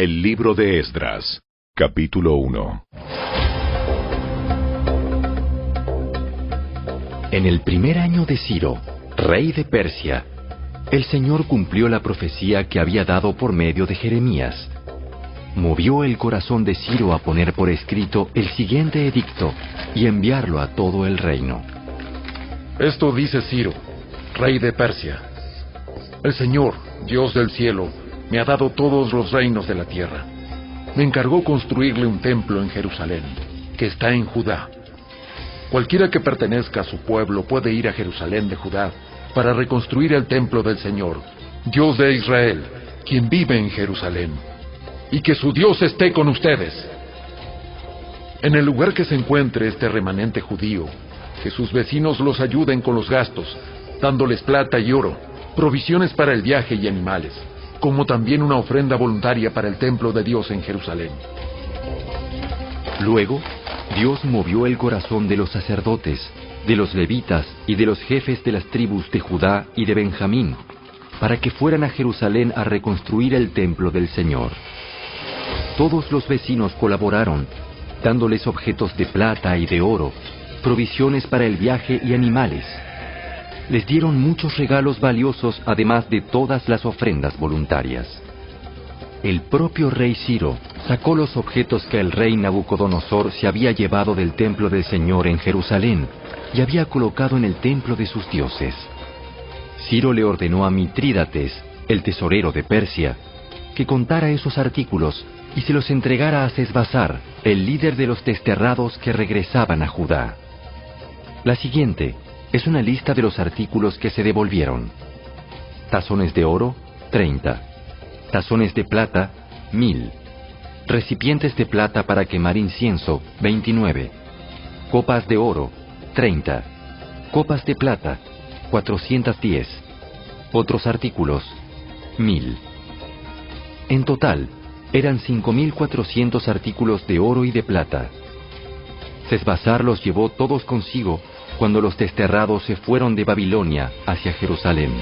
El libro de Esdras, capítulo 1. En el primer año de Ciro, rey de Persia, el Señor cumplió la profecía que había dado por medio de Jeremías. Movió el corazón de Ciro a poner por escrito el siguiente edicto y enviarlo a todo el reino. Esto dice Ciro, rey de Persia: el Señor, Dios del cielo, me ha dado todos los reinos de la tierra. Me encargó construirle un templo en Jerusalén, que está en Judá. Cualquiera que pertenezca a su pueblo puede ir a Jerusalén de Judá para reconstruir el templo del Señor, Dios de Israel, quien vive en Jerusalén. Y que su Dios esté con ustedes. En el lugar que se encuentre este remanente judío, que sus vecinos los ayuden con los gastos, dándoles plata y oro, provisiones para el viaje y animales, como también una ofrenda voluntaria para el templo de Dios en Jerusalén. Luego, Dios movió el corazón de los sacerdotes, de los levitas y de los jefes de las tribus de Judá y de Benjamín, para que fueran a Jerusalén a reconstruir el templo del Señor. Todos los vecinos colaboraron, dándoles objetos de plata y de oro, provisiones para el viaje y animales. Les dieron muchos regalos valiosos, además de todas las ofrendas voluntarias. El propio rey Ciro sacó los objetos que el rey Nabucodonosor se había llevado del templo del Señor en Jerusalén y había colocado en el templo de sus dioses. Ciro le ordenó a Mitrídates, el tesorero de Persia, que contara esos artículos y se los entregara a Sesbazar, el líder de los desterrados que regresaban a Judá. La siguiente es una lista de los artículos que se devolvieron: tazones de oro, 30; tazones de plata, 1000; recipientes de plata para quemar incienso, 29; copas de oro, 30; copas de plata, 410; otros artículos, 1000. En total, eran 5400 artículos de oro y de plata. Sesbazar los llevó todos consigo cuando los desterrados se fueron de Babilonia hacia Jerusalén.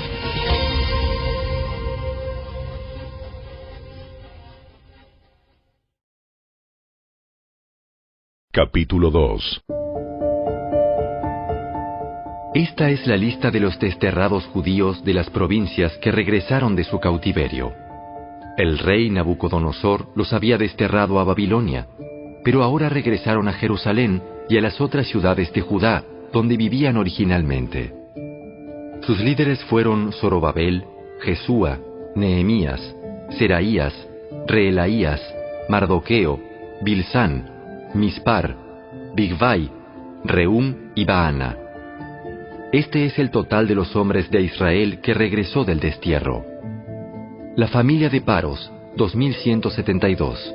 Capítulo 2. Esta es la lista de los desterrados judíos de las provincias que regresaron de su cautiverio. El rey Nabucodonosor los había desterrado a Babilonia, pero ahora regresaron a Jerusalén y a las otras ciudades de Judá, donde vivían originalmente. Sus líderes fueron Zorobabel, Jesúa, Nehemías, Seraías, Reelaías, Mardoqueo, Bilsán, Mispar, Bigvai, Rehum y Baana. Este es el total de los hombres de Israel que regresó del destierro. La familia de Paros, 2172.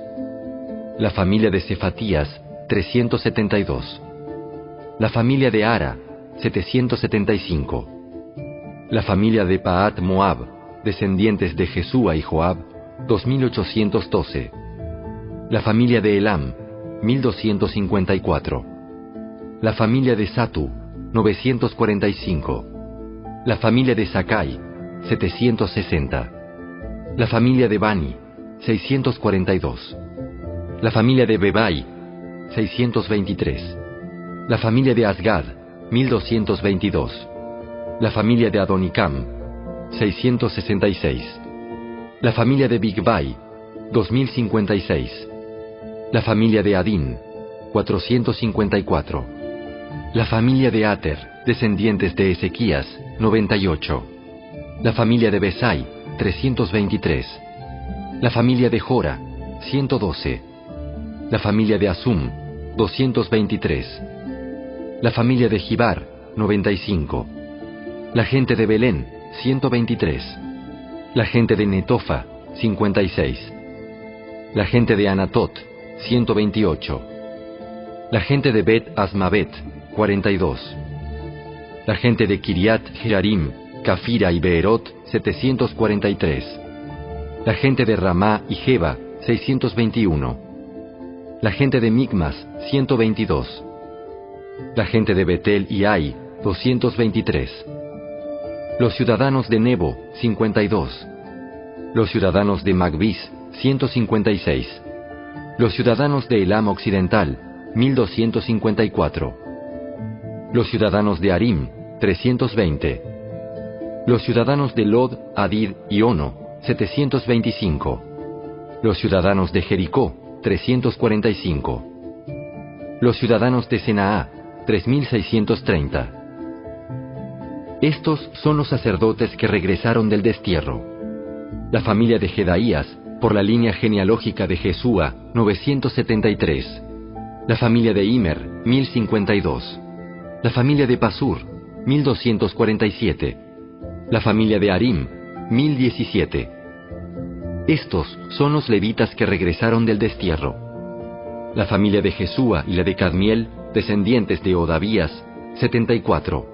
La familia de Cefatías, 372. La familia de Ara, 775. La familia de Pahat Moab, descendientes de Jesúa y Joab, 2812. La familia de Elam, 1254. La familia de Satu, 945. La familia de Sakai, 760. La familia de Bani, 642. La familia de Bebai, 623. La familia de Asgad, 1222. La familia de Adonicam, 666. La familia de Bigvai, 2056. La familia de Adín, 454. La familia de Ater, descendientes de Ezequías, 98. La familia de Besai, 323. La familia de Jora, 112. La familia de Asum, 223. La familia de Gibar, 95. La gente de Belén, 123. La gente de Netofa, 56. La gente de Anatot, 128. La gente de Bet Asmavet, 42. La gente de Kiriat Jearim, Cafira y Beerot, 743. La gente de Ramá y Jeba, 621. La gente de Micmas, 122. La gente de Betel y Ai, 223. Los ciudadanos de Nebo, 52. Los ciudadanos de Magbis, 156. Los ciudadanos de Elam Occidental, 1254. Los ciudadanos de Arim, 320. Los ciudadanos de Lod, Hadid y Ono, 725. Los ciudadanos de Jericó, 345. Los ciudadanos de Senaá, 3630. Estos son los sacerdotes que regresaron del destierro. La familia de Jedaías, por la línea genealógica de Jesúa, 973. La familia de Imer, 1052. La familia de Pasur, 1247. La familia de Arim, 1017. Estos son los levitas que regresaron del destierro. La familia de Jesúa y la de Cadmiel, descendientes de Odavías, 74.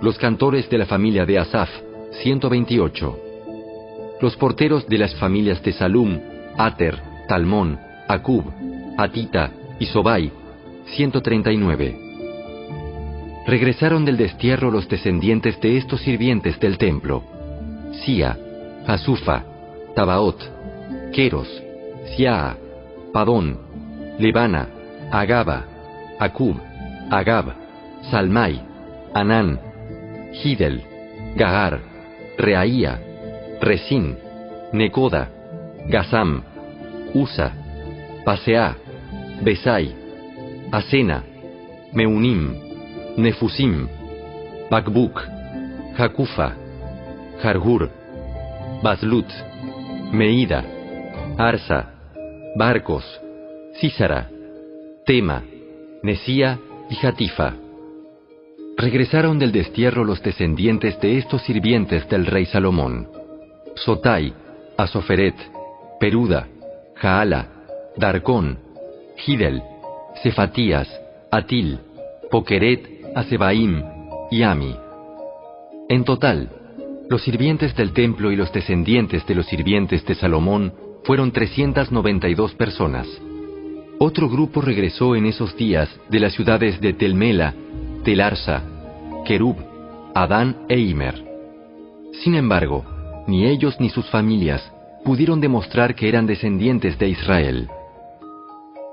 Los cantores de la familia de Asaf, 128. Los porteros de las familias de Salum, Ater, Talmón, Acub, Atita y Sobai, 139. Regresaron del destierro los descendientes de estos sirvientes del templo: Sia, Hasufa, Tabaot, Queros, Siaa, Padón, Lebana, Agaba, Acub, Agab, Salmai, Anán, Gidel, Gahar, Reaía, Resín, Necoda, Gazam, Usa, Paseá, Besai, Asena, Meunim, Nefusim, Bakbuk, Jacufa, Jargur, Baslut, Meida, Arsa, Barcos, Císara, Tema, Nesía y Jatifa. Regresaron del destierro los descendientes de estos sirvientes del rey Salomón: Sotai, Asoferet, Peruda, Jaala, Darcón, Gidel, Cefatías, Atil, Pokeret, Asebaim y Ami. En total, los sirvientes del templo y los descendientes de los sirvientes de Salomón fueron 392 personas. Otro grupo regresó en esos días de las ciudades de Telmela, Telarsa, Kerub, Adán e Imer. Sin embargo, ni ellos ni sus familias pudieron demostrar que eran descendientes de Israel.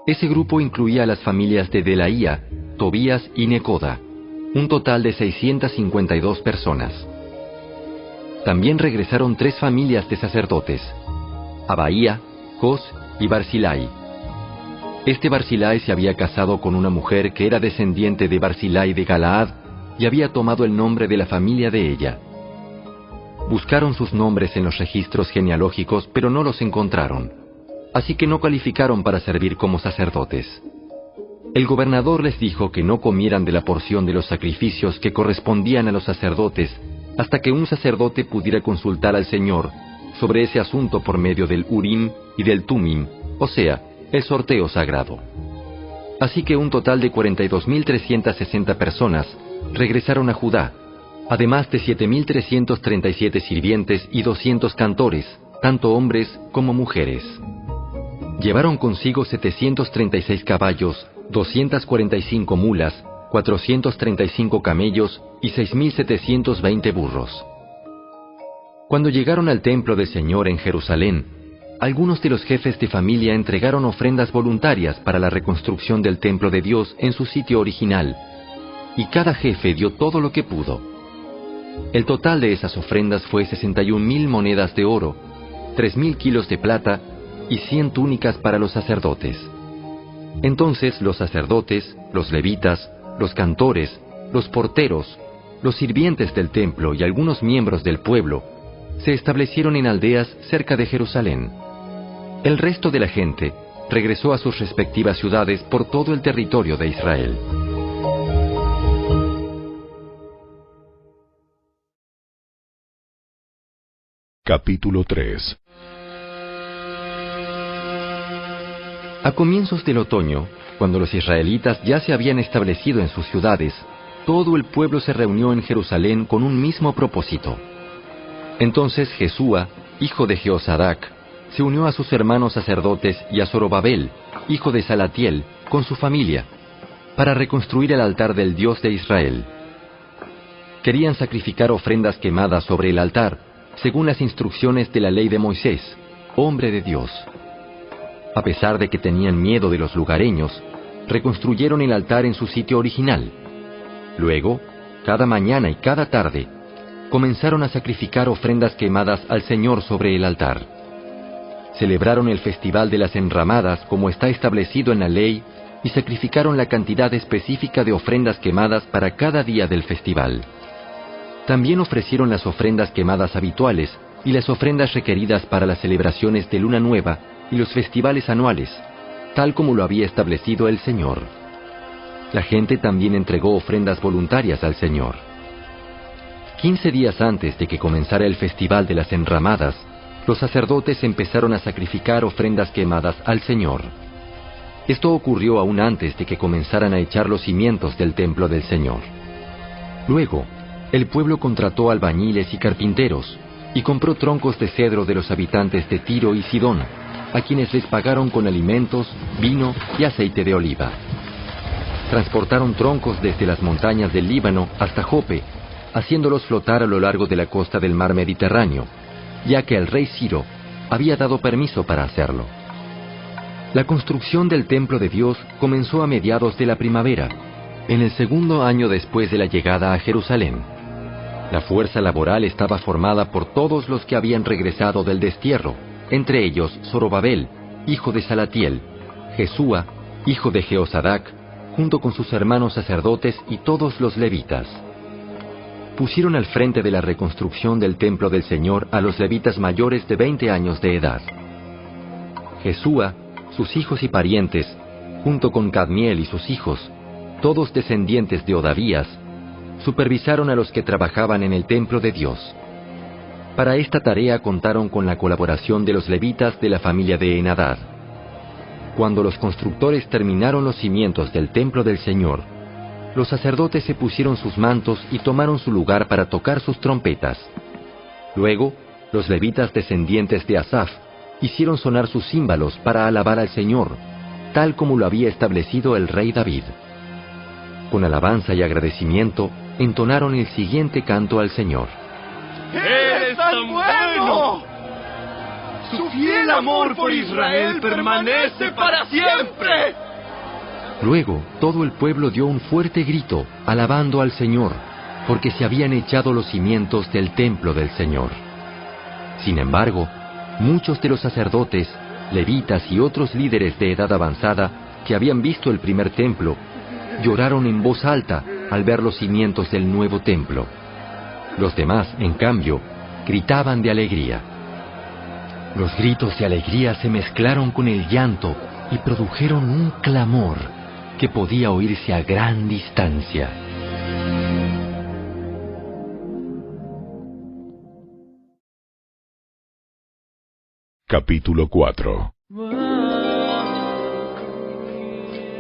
Ese grupo incluía a las familias de Delaía, Tobías y Necoda, un total de 652 personas. También regresaron 3 familias de sacerdotes: Abaía, Cos y Barzilai. Este Barzilai se había casado con una mujer que era descendiente de Barzilai de Galaad y había tomado el nombre de la familia de ella. Buscaron sus nombres en los registros genealógicos, pero no los encontraron, así que no calificaron para servir como sacerdotes. El gobernador les dijo que no comieran de la porción de los sacrificios que correspondían a los sacerdotes hasta que un sacerdote pudiera consultar al Señor sobre ese asunto por medio del Urim y del Tumim, o sea, el sorteo sagrado. Así que un total de 42.360 personas regresaron a Judá, además de 7.337 sirvientes y 200 cantores, tanto hombres como mujeres. Llevaron consigo 736 caballos, 245 mulas, 435 camellos y 6.720 burros. Cuando llegaron al templo del Señor en Jerusalén, algunos de los jefes de familia entregaron ofrendas voluntarias para la reconstrucción del templo de Dios en su sitio original, y cada jefe dio todo lo que pudo. El total de esas ofrendas fue 61.000 monedas de oro, 3.000 kilos de plata y 100 túnicas para los sacerdotes. Entonces los sacerdotes, los levitas, los cantores, los porteros, los sirvientes del templo y algunos miembros del pueblo se establecieron en aldeas cerca de Jerusalén. El resto de la gente regresó a sus respectivas ciudades por todo el territorio de Israel. Capítulo 3. A comienzos del otoño, cuando los israelitas ya se habían establecido en sus ciudades, todo el pueblo se reunió en Jerusalén con un mismo propósito. Entonces Jesúa, hijo de Jeosadac, se unió a sus hermanos sacerdotes y a Zorobabel, hijo de Salatiel, con su familia, para reconstruir el altar del Dios de Israel. Querían sacrificar ofrendas quemadas sobre el altar, según las instrucciones de la ley de Moisés, hombre de Dios. A pesar de que tenían miedo de los lugareños, reconstruyeron el altar en su sitio original. Luego, cada mañana y cada tarde, comenzaron a sacrificar ofrendas quemadas al Señor sobre el altar. Celebraron el Festival de las Enramadas como está establecido en la ley y sacrificaron la cantidad específica de ofrendas quemadas para cada día del festival. También ofrecieron las ofrendas quemadas habituales y las ofrendas requeridas para las celebraciones de Luna Nueva y los festivales anuales, tal como lo había establecido el Señor. La gente también entregó ofrendas voluntarias al Señor. 15 días antes de que comenzara el Festival de las Enramadas, los sacerdotes empezaron a sacrificar ofrendas quemadas al Señor. Esto ocurrió aún antes de que comenzaran a echar los cimientos del templo del Señor. Luego, el pueblo contrató albañiles y carpinteros, y compró troncos de cedro de los habitantes de Tiro y Sidón, a quienes les pagaron con alimentos, vino y aceite de oliva. Transportaron troncos desde las montañas del Líbano hasta Jope, haciéndolos flotar a lo largo de la costa del mar Mediterráneo, ya que el rey Ciro había dado permiso para hacerlo. La construcción del templo de Dios comenzó a mediados de la primavera, en el segundo año después de la llegada a Jerusalén. La fuerza laboral estaba formada por todos los que habían regresado del destierro, entre ellos Zorobabel, hijo de Salatiel, Jesúa, hijo de Jehozadak, junto con sus hermanos sacerdotes y todos los levitas. Pusieron al frente de la reconstrucción del templo del Señor a los levitas mayores de 20 años de edad. Jesúa, sus hijos y parientes, junto con Cadmiel y sus hijos, todos descendientes de Odavías, supervisaron a los que trabajaban en el templo de Dios. Para esta tarea contaron con la colaboración de los levitas de la familia de Henadad. Cuando los constructores terminaron los cimientos del templo del Señor, los sacerdotes se pusieron sus mantos y tomaron su lugar para tocar sus trompetas. Luego, los levitas descendientes de Asaf hicieron sonar sus címbalos para alabar al Señor, tal como lo había establecido el rey David. Con alabanza y agradecimiento, entonaron el siguiente canto al Señor. ¡Eres tan bueno! ¡Su fiel amor por Israel permanece para siempre! Luego, todo el pueblo dio un fuerte grito, alabando al Señor, porque se habían echado los cimientos del templo del Señor. Sin embargo, muchos de los sacerdotes, levitas y otros líderes de edad avanzada que habían visto el primer templo, lloraron en voz alta al ver los cimientos del nuevo templo. Los demás, en cambio, gritaban de alegría. Los gritos de alegría se mezclaron con el llanto y produjeron un clamor que podía oírse a gran distancia. Capítulo 4.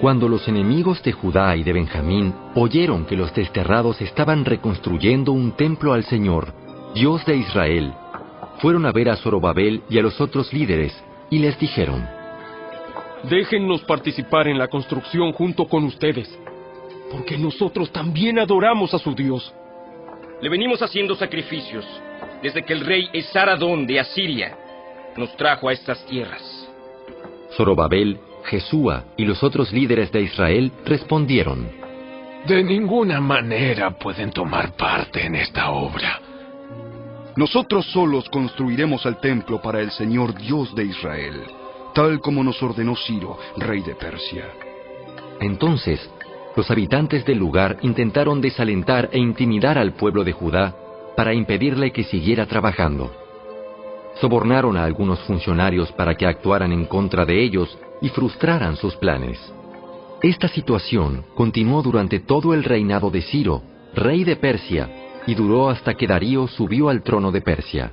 Cuando los enemigos de Judá y de Benjamín oyeron que los desterrados estaban reconstruyendo un templo al Señor, Dios de Israel, fueron a ver a Zorobabel y a los otros líderes y les dijeron: Déjennos participar en la construcción junto con ustedes, porque nosotros también adoramos a su Dios. Le venimos haciendo sacrificios desde que el rey Esaradón de Asiria nos trajo a estas tierras. Zorobabel, Jesúa y los otros líderes de Israel respondieron: De ninguna manera pueden tomar parte en esta obra. Nosotros solos construiremos el templo para el Señor Dios de Israel, tal como nos ordenó Ciro, rey de Persia. Entonces, los habitantes del lugar intentaron desalentar e intimidar al pueblo de Judá para impedirle que siguiera trabajando. Sobornaron a algunos funcionarios para que actuaran en contra de ellos y frustraran sus planes. Esta situación continuó durante todo el reinado de Ciro, rey de Persia, y duró hasta que Darío subió al trono de Persia.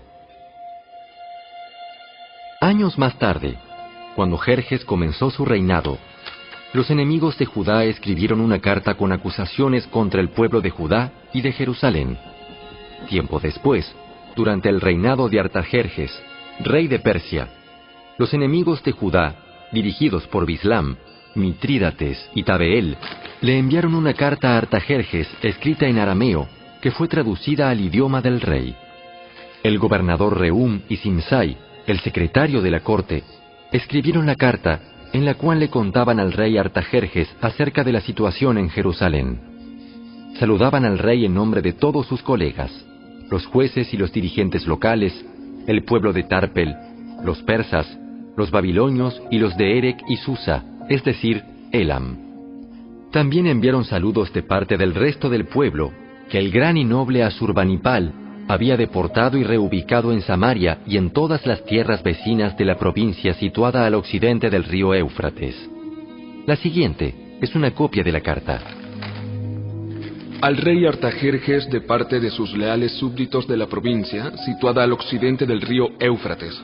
Años más tarde, cuando Jerjes comenzó su reinado, los enemigos de Judá escribieron una carta con acusaciones contra el pueblo de Judá y de Jerusalén. Tiempo después, durante el reinado de Artajerjes, rey de Persia, los enemigos de Judá, dirigidos por Bislam, Mitrídates y Tabeel, le enviaron una carta a Artajerjes escrita en arameo, que fue traducida al idioma del rey. El gobernador Rehum y Simsai el secretario de la corte, escribieron la carta en la cual le contaban al rey Artajerjes acerca de la situación en Jerusalén. Saludaban al rey en nombre de todos sus colegas, los jueces y los dirigentes locales, el pueblo de Tarpel, los persas, los babilonios y los de Erec y Susa, es decir, Elam. También enviaron saludos de parte del resto del pueblo, que el gran y noble Asurbanipal había deportado y reubicado en Samaria y en todas las tierras vecinas de la provincia situada al occidente del río Éufrates. La siguiente es una copia de la carta. Al rey Artajerjes de parte de sus leales súbditos de la provincia, situada al occidente del río Éufrates.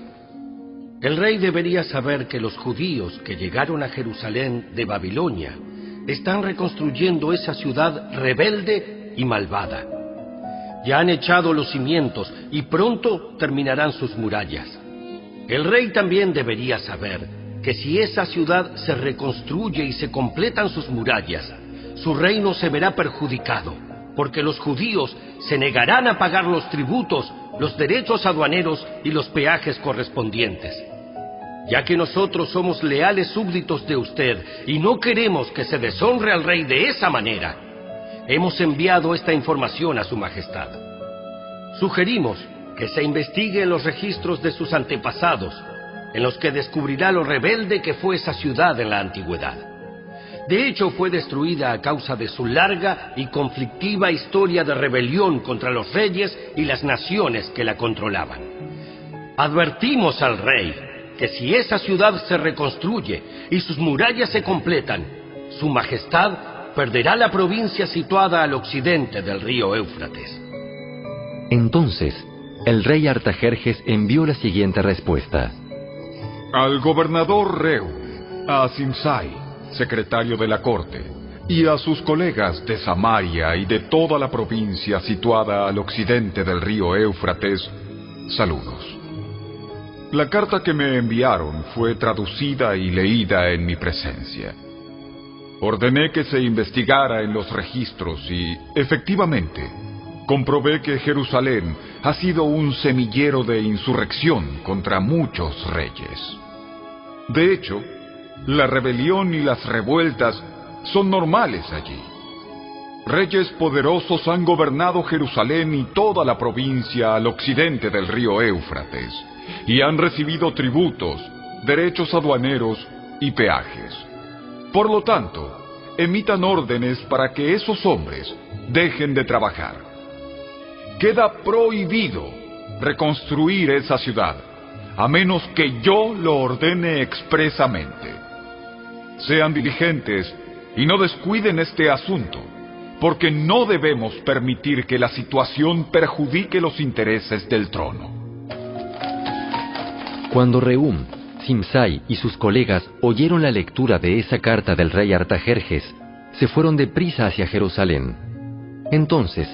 El rey debería saber que los judíos que llegaron a Jerusalén de Babilonia están reconstruyendo esa ciudad rebelde y malvada. Ya han echado los cimientos y pronto terminarán sus murallas. El rey también debería saber que si esa ciudad se reconstruye y se completan sus murallas, su reino se verá perjudicado, porque los judíos se negarán a pagar los tributos, los derechos aduaneros y los peajes correspondientes. Ya que nosotros somos leales súbditos de usted y no queremos que se deshonre al rey de esa manera, hemos enviado esta información a su majestad. Sugerimos que se investigue en los registros de sus antepasados, en los que descubrirá lo rebelde que fue esa ciudad en la antigüedad. De hecho, fue destruida a causa de su larga y conflictiva historia de rebelión contra los reyes y las naciones que la controlaban. Advertimos al rey que si esa ciudad se reconstruye y sus murallas se completan, su majestad perderá la provincia situada al occidente del río Éufrates. Entonces, el rey Artajerjes envió la siguiente respuesta. Al gobernador Reu, a Simsai, secretario de la corte, y a sus colegas de Samaria y de toda la provincia situada al occidente del río Éufrates, saludos. La carta que me enviaron fue traducida y leída en mi presencia. Ordené que se investigara en los registros y, efectivamente, comprobé que Jerusalén ha sido un semillero de insurrección contra muchos reyes. De hecho, la rebelión y las revueltas son normales allí. Reyes poderosos han gobernado Jerusalén y toda la provincia al occidente del río Éufrates, y han recibido tributos, derechos aduaneros y peajes. Por lo tanto, emitan órdenes para que esos hombres dejen de trabajar. Queda prohibido reconstruir esa ciudad, a menos que yo lo ordene expresamente. Sean diligentes y no descuiden este asunto, porque no debemos permitir que la situación perjudique los intereses del trono. Cuando Rehum, Simsai y sus colegas oyeron la lectura de esa carta del rey Artajerjes, se fueron deprisa hacia Jerusalén. Entonces,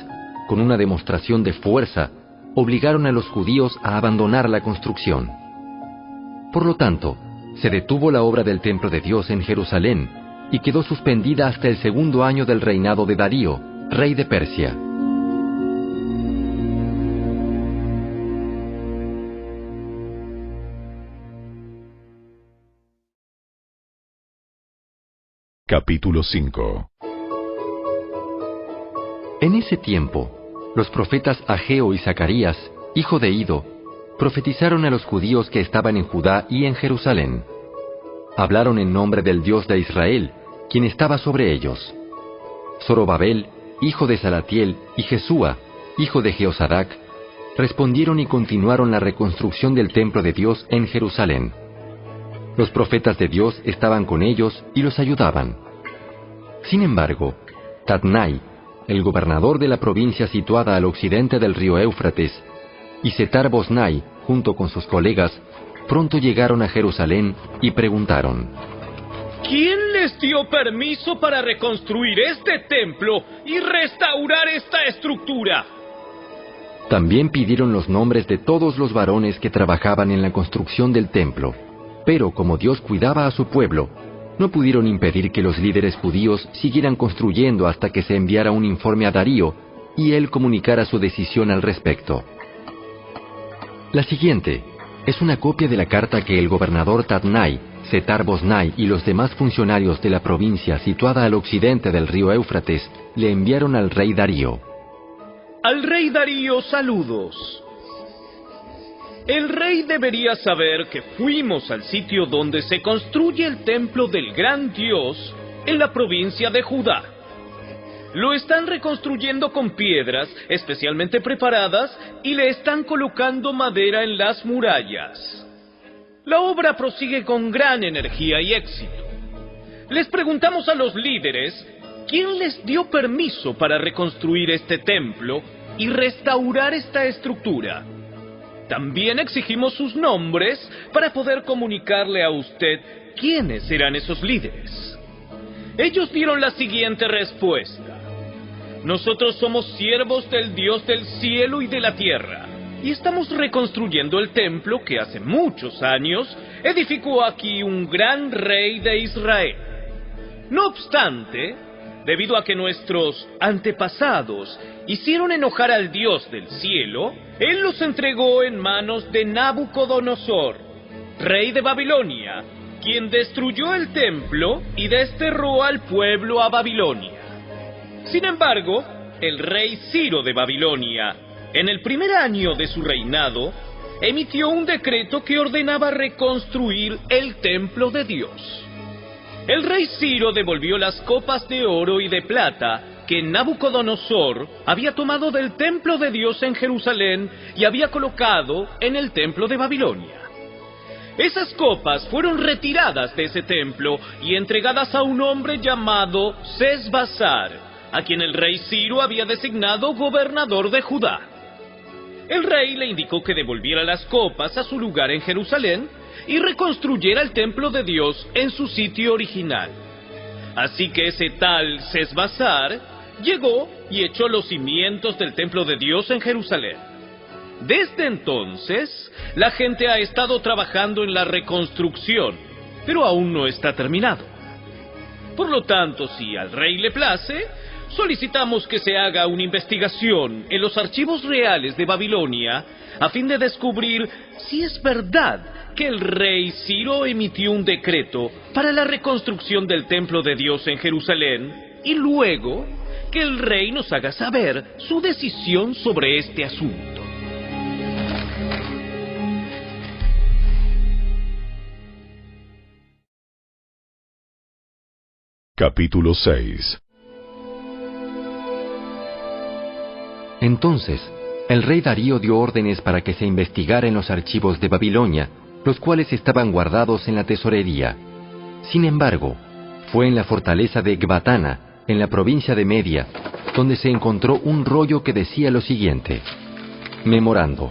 con una demostración de fuerza, obligaron a los judíos a abandonar la construcción. Por lo tanto, se detuvo la obra del templo de Dios en Jerusalén y quedó suspendida hasta el 2º año del reinado de Darío, rey de Persia. Capítulo 5. En ese tiempo, los profetas Ageo y Zacarías, hijo de Ido, profetizaron a los judíos que estaban en Judá y en Jerusalén. Hablaron en nombre del Dios de Israel, quien estaba sobre ellos. Zorobabel, hijo de Salatiel, y Jesúa, hijo de Jehozadak, respondieron y continuaron la reconstrucción del templo de Dios en Jerusalén. Los profetas de Dios estaban con ellos y los ayudaban. Sin embargo, Tatnai, el gobernador de la provincia situada al occidente del río Éufrates, y Setar-Boznai, junto con sus colegas, pronto llegaron a Jerusalén y preguntaron: ¿Quién les dio permiso para reconstruir este templo y restaurar esta estructura? También pidieron los nombres de todos los varones que trabajaban en la construcción del templo, pero como Dios cuidaba a su pueblo, no pudieron impedir que los líderes judíos siguieran construyendo hasta que se enviara un informe a Darío y él comunicara su decisión al respecto. La siguiente es una copia de la carta que el gobernador Tatnai, Setar-Boznai y los demás funcionarios de la provincia situada al occidente del río Éufrates le enviaron al rey Darío. Al rey Darío, saludos. El rey debería saber que fuimos al sitio donde se construye el templo del gran Dios en la provincia de Judá. Lo están reconstruyendo con piedras especialmente preparadas y le están colocando madera en las murallas. La obra prosigue con gran energía y éxito. Les preguntamos a los líderes quién les dio permiso para reconstruir este templo y restaurar esta estructura. También exigimos sus nombres para poder comunicarle a usted quiénes eran esos líderes. Ellos dieron la siguiente respuesta: nosotros somos siervos del Dios del cielo y de la tierra, y estamos reconstruyendo el templo que hace muchos años edificó aquí un gran rey de Israel. No obstante, debido a que nuestros antepasados hicieron enojar al Dios del cielo, Él los entregó en manos de Nabucodonosor, rey de Babilonia, quien destruyó el templo y desterró al pueblo a Babilonia. Sin embargo, el rey Ciro de Babilonia, en el primer año de su reinado, emitió un decreto que ordenaba reconstruir el templo de Dios. El rey Ciro devolvió las copas de oro y de plata que Nabucodonosor había tomado del templo de Dios en Jerusalén y había colocado en el templo de Babilonia. Esas copas fueron retiradas de ese templo y entregadas a un hombre llamado Sesbazar, a quien el rey Ciro había designado gobernador de Judá. El rey le indicó que devolviera las copas a su lugar en Jerusalén y reconstruyera el templo de Dios en su sitio original. Así que ese tal Sesbazar llegó y echó los cimientos del templo de Dios en Jerusalén. Desde entonces, la gente ha estado trabajando en la reconstrucción, pero aún no está terminado. Por lo tanto, si al rey le place, solicitamos que se haga una investigación en los archivos reales de Babilonia a fin de descubrir si es verdad que el rey Ciro emitió un decreto para la reconstrucción del templo de Dios en Jerusalén y luego que el rey nos haga saber su decisión sobre este asunto. Capítulo 6. Entonces, el rey Darío dio órdenes para que se investigara en los archivos de Babilonia, los cuales estaban guardados en la tesorería. Sin embargo, fue en la fortaleza de Ecbatana, en la provincia de Media, donde se encontró un rollo que decía lo siguiente: Memorando.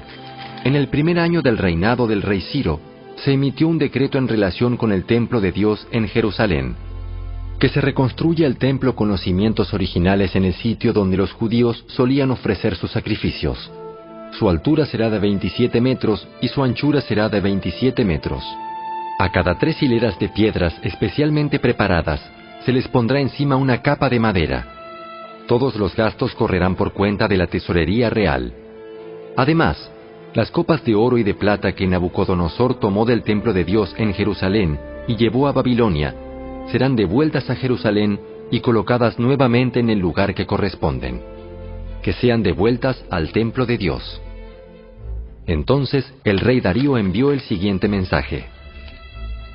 En el primer año del reinado del rey Ciro, se emitió un decreto en relación con el templo de Dios en Jerusalén. Que se reconstruya el templo con los cimientos originales en el sitio donde los judíos solían ofrecer sus sacrificios. Su altura será de 27 metros y su anchura será de 27 metros. A cada 3 hileras de piedras especialmente preparadas se les pondrá encima una capa de madera. Todos los gastos correrán por cuenta de la tesorería real. Además, las copas de oro y de plata que Nabucodonosor tomó del templo de Dios en Jerusalén y llevó a Babilonia serán devueltas a Jerusalén y colocadas nuevamente en el lugar que corresponden. Que sean devueltas al templo de Dios. Entonces el rey Darío envió el siguiente mensaje.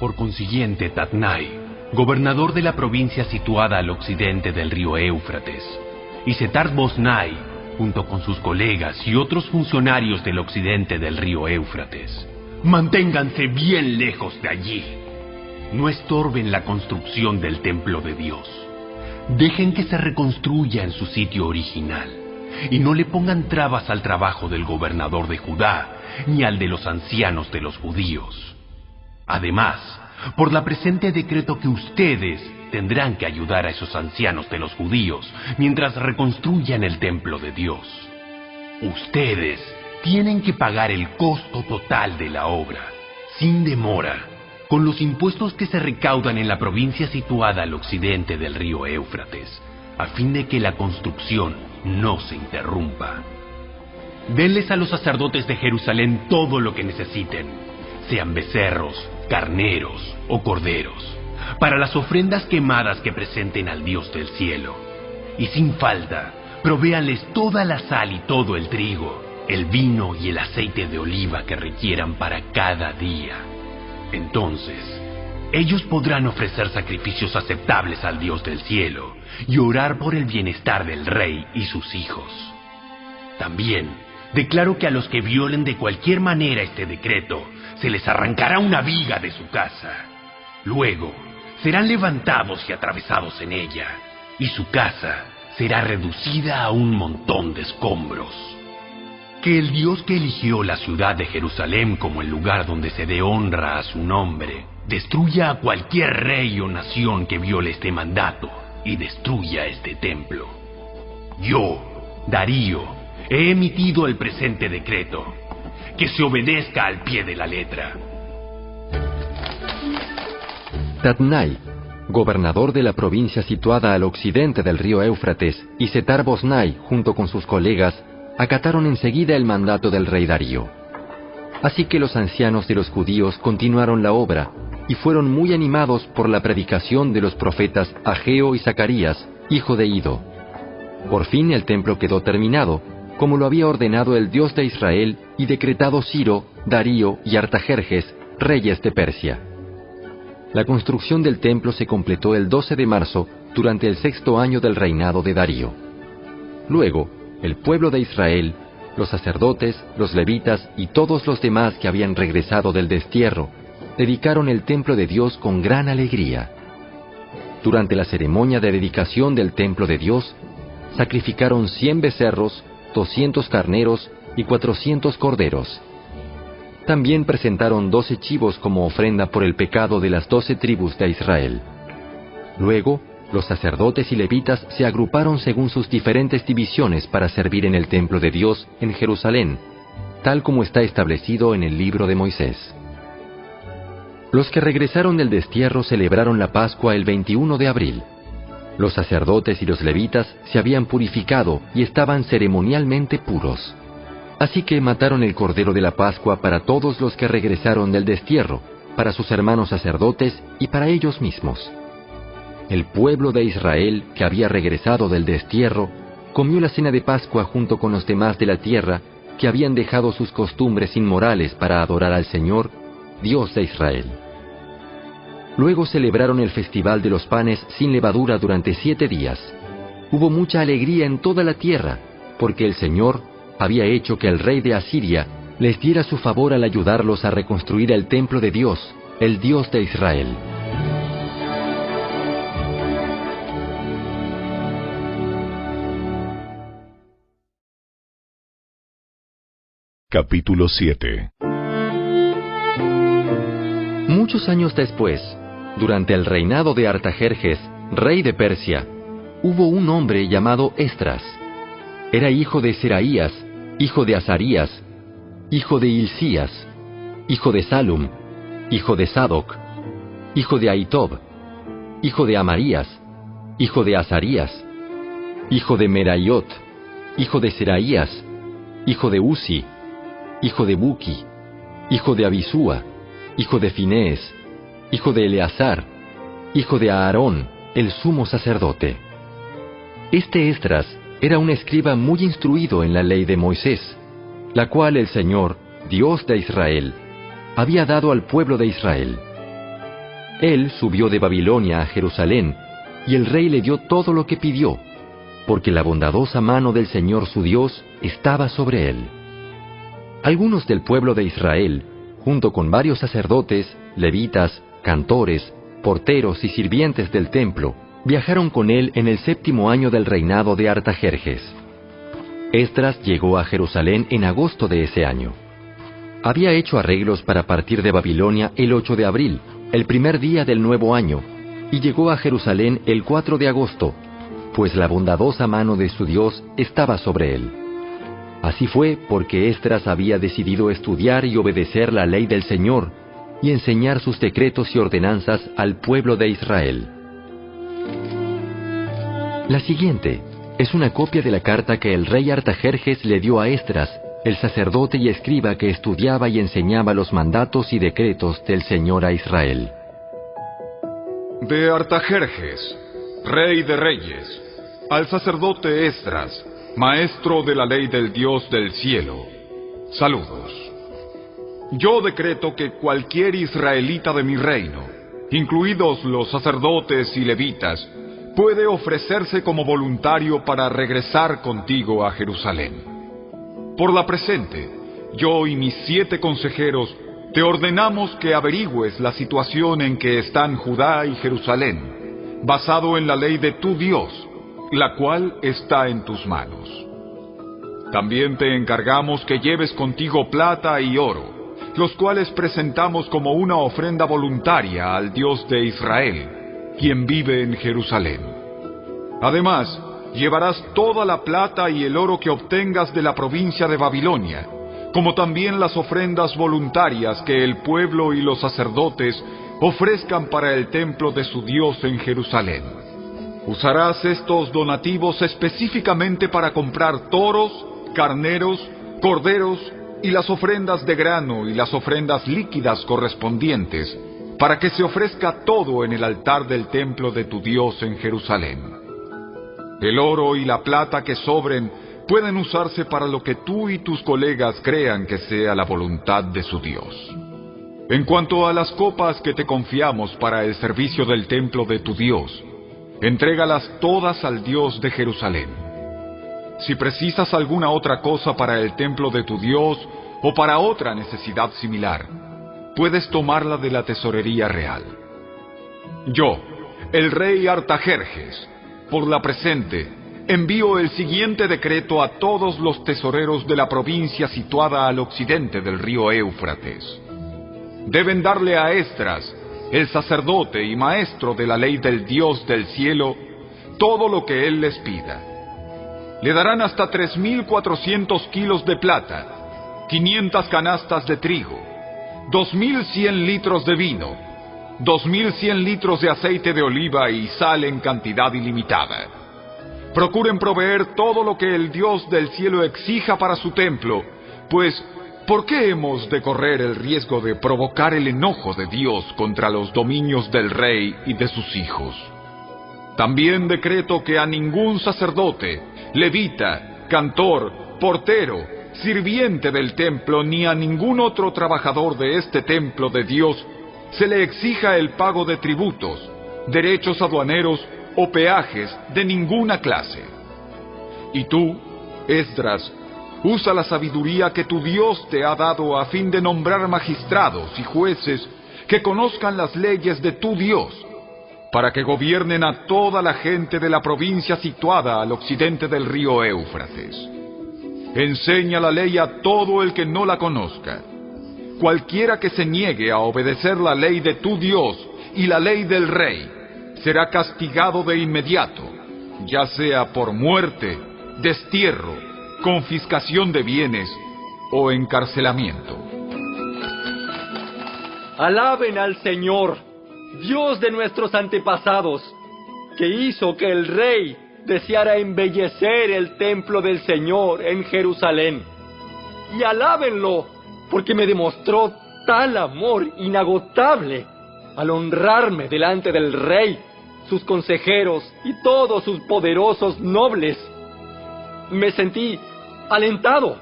Por consiguiente, Tatnai, gobernador de la provincia situada al occidente del río Éufrates, y Setar-Boznai, junto con sus colegas y otros funcionarios del occidente del río Éufrates, manténganse bien lejos de allí. No estorben la construcción del templo de Dios. Dejen que se reconstruya en su sitio original, y no le pongan trabas al trabajo del gobernador de Judá, ni al de los ancianos de los judíos. Además, por la presente decreto que ustedes tendrán que ayudar a esos ancianos de los judíos mientras reconstruyan el templo de Dios. Ustedes tienen que pagar el costo total de la obra, sin demora, con los impuestos que se recaudan en la provincia situada al occidente del río Éufrates, a fin de que la construcción no se interrumpa. Denles a los sacerdotes de Jerusalén todo lo que necesiten, sean becerros, carneros o corderos, para las ofrendas quemadas que presenten al Dios del cielo. Y sin falta, provéanles toda la sal y todo el trigo, el vino y el aceite de oliva que requieran para cada día. Entonces, ellos podrán ofrecer sacrificios aceptables al Dios del cielo y orar por el bienestar del rey y sus hijos. También declaro que a los que violen de cualquier manera este decreto, se les arrancará una viga de su casa. Luego, serán levantados y atravesados en ella, y su casa será reducida a un montón de escombros. Que el Dios que eligió la ciudad de Jerusalén como el lugar donde se dé honra a su nombre, destruya a cualquier rey o nación que viole este mandato y destruya este templo. Yo, Darío, he emitido el presente decreto. Que se obedezca al pie de la letra. Tatnai, gobernador de la provincia situada al occidente del río Éufrates, y Setar-Boznai, junto con sus colegas, acataron enseguida el mandato del rey Darío. Así que los ancianos de los judíos continuaron la obra, y fueron muy animados por la predicación de los profetas Ageo y Zacarías, hijo de Ido. Por fin el templo quedó terminado, como lo había ordenado el Dios de Israel y decretado Ciro, Darío y Artajerjes, reyes de Persia. La construcción del templo se completó el 12 de marzo, durante el 6º año del reinado de Darío. Luego, el pueblo de Israel, los sacerdotes, los levitas y todos los demás que habían regresado del destierro, dedicaron el templo de Dios con gran alegría. Durante la ceremonia de dedicación del templo de Dios, sacrificaron 100 becerros, 200 carneros y 400 corderos. También presentaron 12 chivos como ofrenda por el pecado de las 12 tribus de Israel. Luego, los sacerdotes y levitas se agruparon según sus diferentes divisiones para servir en el templo de Dios en Jerusalén, tal como está establecido en el libro de Moisés. Los que regresaron del destierro celebraron la Pascua el 21 de abril. Los sacerdotes y los levitas se habían purificado y estaban ceremonialmente puros. Así que mataron el cordero de la Pascua para todos los que regresaron del destierro, para sus hermanos sacerdotes y para ellos mismos. El pueblo de Israel, que había regresado del destierro, comió la cena de Pascua junto con los demás de la tierra, que habían dejado sus costumbres inmorales para adorar al Señor, Dios de Israel. Luego celebraron el festival de los panes sin levadura durante 7 días. Hubo mucha alegría en toda la tierra, porque el Señor había hecho que el rey de Asiria les diera su favor al ayudarlos a reconstruir el templo de Dios, el Dios de Israel. Capítulo 7. Muchos años después, durante el reinado de Artajerjes, rey de Persia, hubo un hombre llamado Esdras. Era hijo de Seraías, hijo de Azarías, hijo de Hilcías, hijo de Salum, hijo de Sadoc, hijo de Ahitob, hijo de Amarías, hijo de Azarías, hijo de Meraiot, hijo de Seraías, hijo de Uzi, hijo de Buki, hijo de Abisúa, hijo de Finees, hijo de Eleazar, hijo de Aarón, el sumo sacerdote. Este Esdras era un escriba muy instruido en la ley de Moisés, la cual el Señor, Dios de Israel, había dado al pueblo de Israel. Él subió de Babilonia a Jerusalén, y el rey le dio todo lo que pidió, porque la bondadosa mano del Señor su Dios estaba sobre él. Algunos del pueblo de Israel, junto con varios sacerdotes, levitas, cantores, porteros y sirvientes del templo, viajaron con él en el 7º año del reinado de Artajerjes. Esdras llegó a Jerusalén en agosto de ese año. Había hecho arreglos para partir de Babilonia el 8 de abril, el primer día del nuevo año, y llegó a Jerusalén el 4 de agosto, pues la bondadosa mano de su Dios estaba sobre él. Así fue porque Esdras había decidido estudiar y obedecer la ley del Señor y enseñar sus decretos y ordenanzas al pueblo de Israel. La siguiente es una copia de la carta que el rey Artajerjes le dio a Esdras el sacerdote y escriba que estudiaba y enseñaba los mandatos y decretos del Señor a Israel. De Artajerjes, rey de reyes, al sacerdote Esdras, maestro de la ley del Dios del cielo, saludos. Yo decreto que cualquier israelita de mi reino, incluidos los sacerdotes y levitas, puede ofrecerse como voluntario para regresar contigo a Jerusalén. Por la presente, yo y mis 7 consejeros te ordenamos que averigües la situación en que están Judá y Jerusalén, basado en la ley de tu Dios, la cual está en tus manos. También te encargamos que lleves contigo plata y oro, los cuales presentamos como una ofrenda voluntaria al Dios de Israel, quien vive en Jerusalén. Además, llevarás toda la plata y el oro que obtengas de la provincia de Babilonia, como también las ofrendas voluntarias que el pueblo y los sacerdotes ofrezcan para el templo de su Dios en Jerusalén. Usarás estos donativos específicamente para comprar toros, carneros, corderos y las ofrendas de grano y las ofrendas líquidas correspondientes, para que se ofrezca todo en el altar del templo de tu Dios en Jerusalén. El oro y la plata que sobren pueden usarse para lo que tú y tus colegas crean que sea la voluntad de su Dios. En cuanto a las copas que te confiamos para el servicio del templo de tu Dios, entrégalas todas al Dios de Jerusalén. Si precisas alguna otra cosa para el templo de tu Dios o para otra necesidad similar, puedes tomarla de la tesorería real. Yo, el rey Artajerjes, por la presente, envío el siguiente decreto a todos los tesoreros de la provincia situada al occidente del río Éufrates. Deben darle a Esdras, el sacerdote y maestro de la ley del Dios del cielo, todo lo que él les pida. Le darán hasta 3.400 kilos de plata, 500 canastas de trigo, 2.100 litros de vino, 2.100 litros de aceite de oliva y sal en cantidad ilimitada. Procuren proveer todo lo que el Dios del cielo exija para su templo, pues ¿por qué hemos de correr el riesgo de provocar el enojo de Dios contra los dominios del rey y de sus hijos? También decreto que a ningún sacerdote, levita, cantor, portero, sirviente del templo, ni a ningún otro trabajador de este templo de Dios se le exija el pago de tributos, derechos aduaneros o peajes de ninguna clase. Y tú, Esdras, usa la sabiduría que tu Dios te ha dado a fin de nombrar magistrados y jueces que conozcan las leyes de tu Dios, para que gobiernen a toda la gente de la provincia situada al occidente del río Éufrates. Enseña la ley a todo el que no la conozca. Cualquiera que se niegue a obedecer la ley de tu Dios y la ley del rey, será castigado de inmediato, ya sea por muerte, destierro, confiscación de bienes o encarcelamiento. Alaben al Señor, Dios de nuestros antepasados, que hizo que el rey deseara embellecer el templo del Señor en Jerusalén. Y alábenlo, porque me demostró tal amor inagotable al honrarme delante del rey, sus consejeros y todos sus poderosos nobles. Me sentí alentado,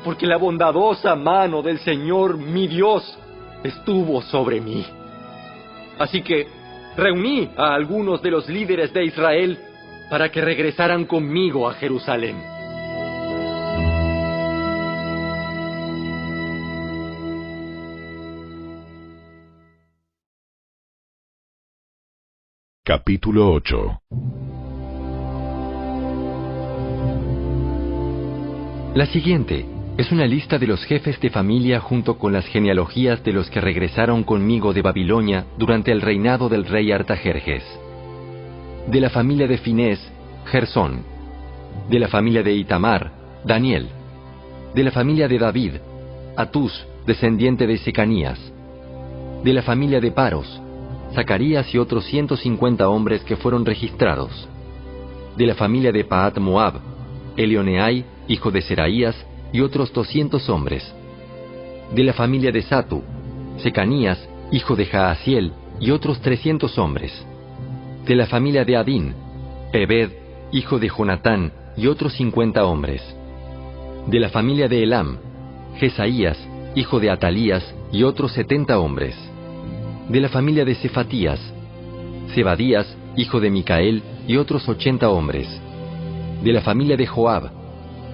porque la bondadosa mano del Señor mi Dios estuvo sobre mí. Así que reuní a algunos de los líderes de Israel para que regresaran conmigo a Jerusalén. Capítulo 8. La siguiente es una lista de los jefes de familia junto con las genealogías de los que regresaron conmigo de Babilonia durante el reinado del rey Artajerjes. De la familia de Finés, Gersón. De la familia de Itamar, Daniel. De la familia de David, Atús, descendiente de Secanías. De la familia de Paros, Zacarías y otros 150 hombres que fueron registrados. De la familia de Pahat Moab, Elioneai, hijo de Seraías, y otros 200 hombres. De la familia de Satu, Secanías, hijo de Jaasiel, y otros 300 hombres. De la familia de Adín, Ebed, hijo de Jonatán, y otros 50 hombres. De la familia de Elam, Jesaías, hijo de Atalías, y otros 70 hombres. De la familia de Cefatías, Zebadías, hijo de Micael, y otros 80 hombres. De la familia de Joab,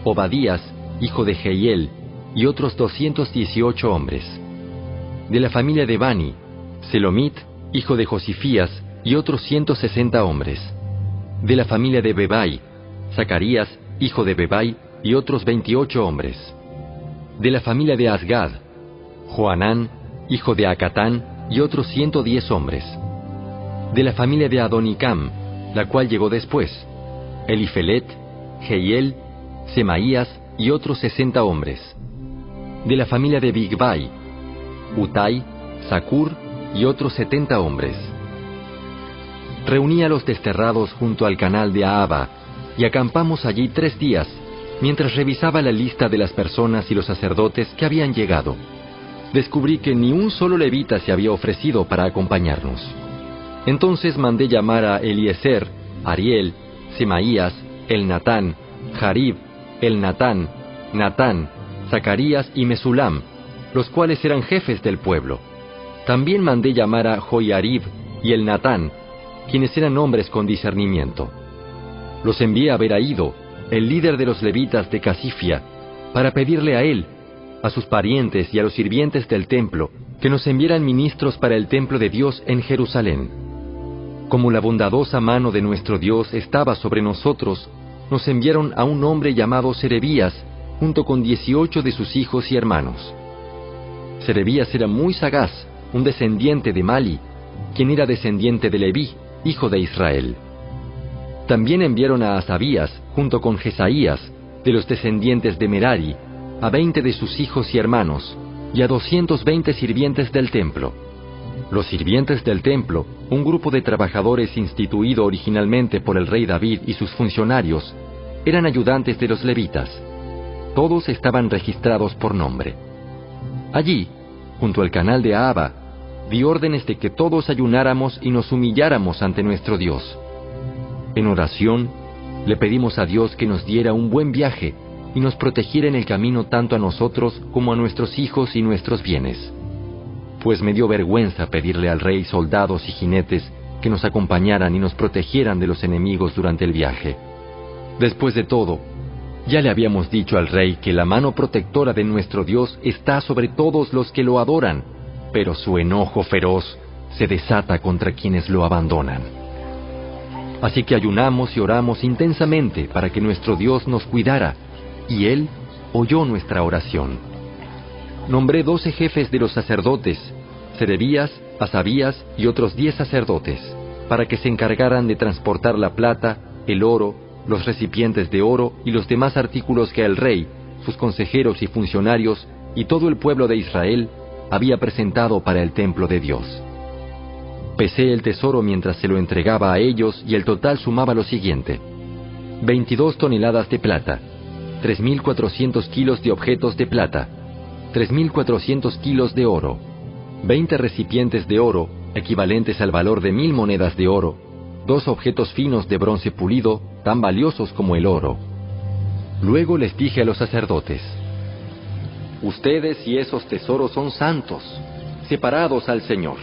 Obadías, hijo de Jehiel, y otros 218 hombres. De la familia de Bani, Selomit, hijo de Josifías, y otros 160 hombres. De la familia de Bebai, Zacarías, hijo de Bebai, y otros 28 hombres. De la familia de Asgad, Joanán, hijo de Acatán, y otros 110 hombres. De la familia de Adonicam, la cual llegó después, Elifelet, Jehiel, Semaías, y otros 60 hombres. De la familia de Bigvai, Utai, Zacur, y otros 70 hombres. Reuní a los desterrados junto al canal de Ahava, y acampamos allí 3 días, mientras revisaba la lista de las personas y los sacerdotes que habían llegado. Descubrí que ni un solo levita se había ofrecido para acompañarnos. Entonces mandé llamar a Eliezer, Ariel, Semaías, Elnatán, Jarib, Elnatán, Natán, Zacarías y Mesulam, los cuales eran jefes del pueblo. También mandé llamar a Joiarib y Elnatán, quienes eran hombres con discernimiento. Los envié a Beraído, el líder de los levitas de Casifia, para pedirle a él, a sus parientes y a los sirvientes del templo, que nos enviaran ministros para el templo de Dios en Jerusalén. Como la bondadosa mano de nuestro Dios estaba sobre nosotros, nos enviaron a un hombre llamado Serebías, junto con 18 de sus hijos y hermanos. Serebías era muy sagaz, un descendiente de Mali, quien era descendiente de Leví, hijo de Israel. También enviaron a Asabías, junto con Jesaías, de los descendientes de Merari, a 20 de sus hijos y hermanos, y a 220 sirvientes del templo. Los sirvientes del templo, un grupo de trabajadores instituido originalmente por el rey David y sus funcionarios, eran ayudantes de los levitas. Todos estaban registrados por nombre. Allí, junto al canal de Ahava, di órdenes de que todos ayunáramos y nos humilláramos ante nuestro Dios. En oración, le pedimos a Dios que nos diera un buen viaje y nos protegiera en el camino tanto a nosotros como a nuestros hijos y nuestros bienes. Pues me dio vergüenza pedirle al rey soldados y jinetes que nos acompañaran y nos protegieran de los enemigos durante el viaje. Después de todo, ya le habíamos dicho al rey que la mano protectora de nuestro Dios está sobre todos los que lo adoran, pero su enojo feroz se desata contra quienes lo abandonan. Así que ayunamos y oramos intensamente para que nuestro Dios nos cuidara, y Él oyó nuestra oración. Nombré 12 jefes de los sacerdotes, Serebías, Asabías y otros 10 sacerdotes, para que se encargaran de transportar la plata, el oro, los recipientes de oro y los demás artículos que el rey, sus consejeros y funcionarios y todo el pueblo de Israel había presentado para el templo de Dios. Pesé el tesoro mientras se lo entregaba a ellos y el total sumaba lo siguiente: 22 toneladas de plata, 3.400 kilos de objetos de plata, 3.400 kilos de oro, 20 recipientes de oro, equivalentes al valor de 1.000 monedas de oro, 2 objetos finos de bronce pulido, tan valiosos como el oro. Luego les dije a los sacerdotes: ustedes y esos tesoros son santos, separados al Señor.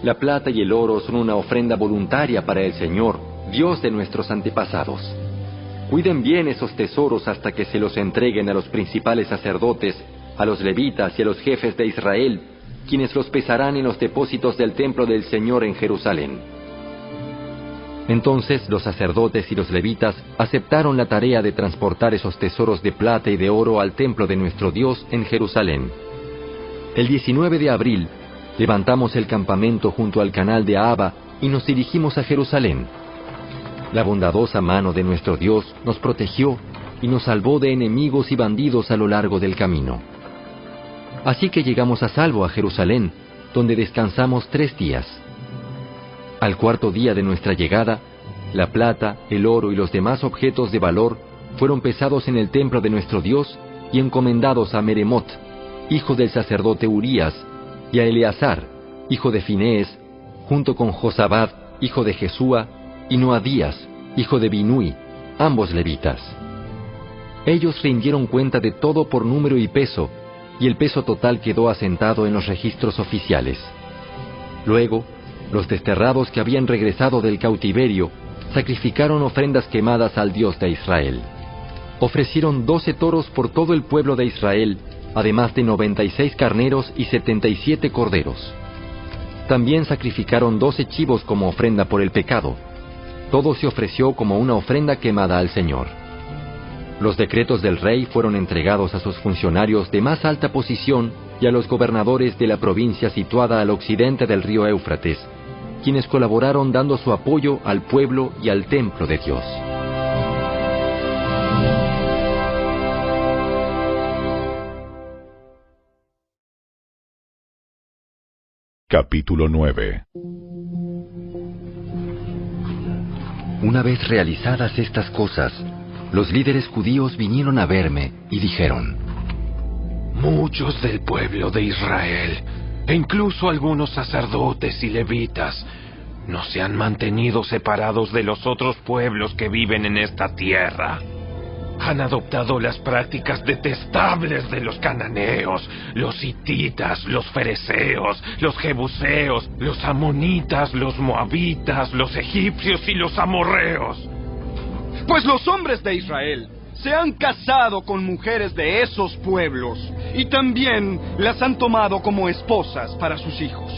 La plata y el oro son una ofrenda voluntaria para el Señor, Dios de nuestros antepasados. Cuiden bien esos tesoros hasta que se los entreguen a los principales sacerdotes, a los levitas y a los jefes de Israel, quienes los pesarán en los depósitos del templo del Señor en Jerusalén. Entonces los sacerdotes y los levitas aceptaron la tarea de transportar esos tesoros de plata y de oro al templo de nuestro Dios en Jerusalén. El 19 de abril, levantamos el campamento junto al canal de Ahava y nos dirigimos a Jerusalén. La bondadosa mano de nuestro Dios nos protegió y nos salvó de enemigos y bandidos a lo largo del camino. Así que llegamos a salvo a Jerusalén, donde descansamos 3 días. Al 4º día de nuestra llegada, la plata, el oro y los demás objetos de valor fueron pesados en el templo de nuestro Dios y encomendados a Meremot, hijo del sacerdote Urías, y a Eleazar, hijo de Finees, junto con Josabad, hijo de Jesúa, y Noadías, hijo de Binui, ambos levitas. Ellos rindieron cuenta de todo por número y peso, y el peso total quedó asentado en los registros oficiales. Luego, los desterrados que habían regresado del cautiverio sacrificaron ofrendas quemadas al Dios de Israel. Ofrecieron 12 toros por todo el pueblo de Israel, además de 96 carneros y 77 corderos. También sacrificaron 12 chivos como ofrenda por el pecado. Todo se ofreció como una ofrenda quemada al Señor. Los decretos del rey fueron entregados a sus funcionarios de más alta posición y a los gobernadores de la provincia situada al occidente del río Éufrates, quienes colaboraron dando su apoyo al pueblo y al templo de Dios. Capítulo 9. Una vez realizadas estas cosas, los líderes judíos vinieron a verme y dijeron: muchos del pueblo de Israel, e incluso algunos sacerdotes y levitas, no se han mantenido separados de los otros pueblos que viven en esta tierra. Han adoptado las prácticas detestables de los cananeos, los hititas, los fereceos, los jebuseos, los amonitas, los moabitas, los egipcios y los amorreos. Pues los hombres de Israel se han casado con mujeres de esos pueblos y también las han tomado como esposas para sus hijos.